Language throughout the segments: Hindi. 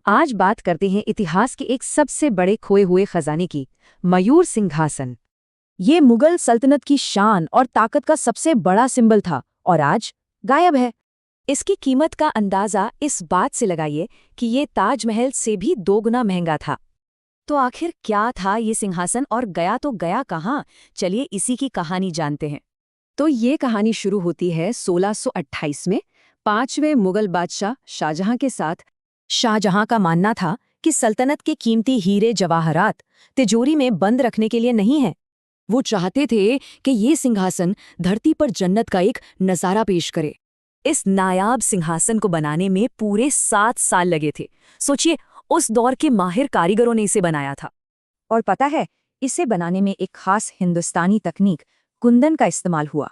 आज बात करते हैं इतिहास के एक सबसे बड़े खोए हुए खजाने की, मयूर सिंहासन। ये मुगल सल्तनत की शान और ताकत का सबसे बड़ा सिंबल था और आज गायब है। इसकी कीमत का अंदाजा इस बात से लगाइए कि ये ताजमहल से भी 2 गुना महंगा था। तो आखिर क्या था ये सिंहासन और गया तो गया कहाँ? चलिए इसी की कहानी जानते हैं। तो ये कहानी शुरू होती है 1628 में 5वें मुगल बादशाह शाहजहां के साथ। शाहजहां का मानना था कि सल्तनत के कीमती हीरे जवाहरात तिजोरी में बंद रखने के लिए नहीं है। वो चाहते थे कि ये सिंहासन धरती पर जन्नत का एक नज़ारा पेश करे। इस नायाब सिंहासन को बनाने में पूरे 7 साल लगे थे। सोचिए, उस दौर के माहिर कारीगरों ने इसे बनाया था। और पता है, इसे बनाने में एक खास हिंदुस्तानी तकनीक कुंदन का इस्तेमाल हुआ।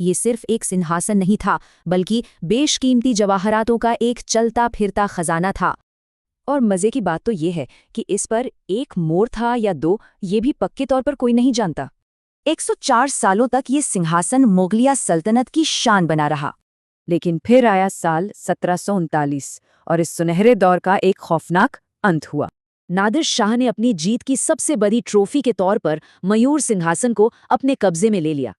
ये सिर्फ एक सिंहासन नहीं था, बल्कि बेशकीमती जवाहरातों का एक चलता फिरता खजाना था। और मजे की बात तो ये है कि इस पर एक मोर था या 2, ये भी पक्के तौर पर कोई नहीं जानता। 104 सालों तक ये सिंहासन मुगलिया सल्तनत की शान बना रहा। लेकिन फिर आया साल 1739 और इस सुनहरे दौर का एक खौफनाक अंत हुआ। नादिर शाह ने अपनी जीत की सबसे बड़ी ट्रॉफी के तौर पर मयूर सिंहासन को अपने कब्जे में ले लिया।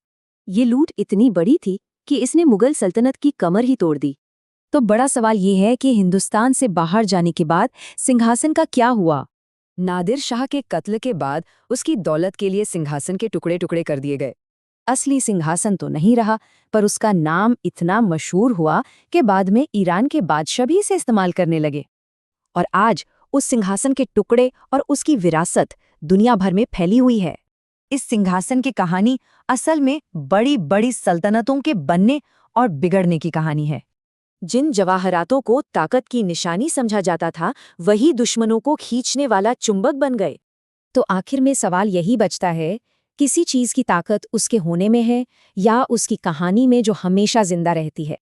ये लूट इतनी बड़ी थी कि इसने मुगल सल्तनत की कमर ही तोड़ दी। तो बड़ा सवाल ये है कि हिंदुस्तान से बाहर जाने के बाद सिंहासन का क्या हुआ? नादिर शाह के कत्ल के बाद उसकी दौलत के लिए सिंहासन के टुकड़े टुकड़े कर दिए गए। असली सिंहासन तो नहीं रहा, पर उसका नाम इतना मशहूर हुआ कि बाद में ईरान के बादशाह भी इसे इस्तेमाल करने लगे। और आज उस सिंहासन के टुकड़े और उसकी विरासत दुनिया भर में फैली हुई है। इस सिंहासन की कहानी असल में बड़ी बड़ी सल्तनतों के बनने और बिगड़ने की कहानी है। जिन जवाहरातों को ताकत की निशानी समझा जाता था, वही दुश्मनों को खींचने वाला चुंबक बन गए। तो आखिर में सवाल यही बचता है, किसी चीज की ताकत उसके होने में है या उसकी कहानी में जो हमेशा जिंदा रहती है?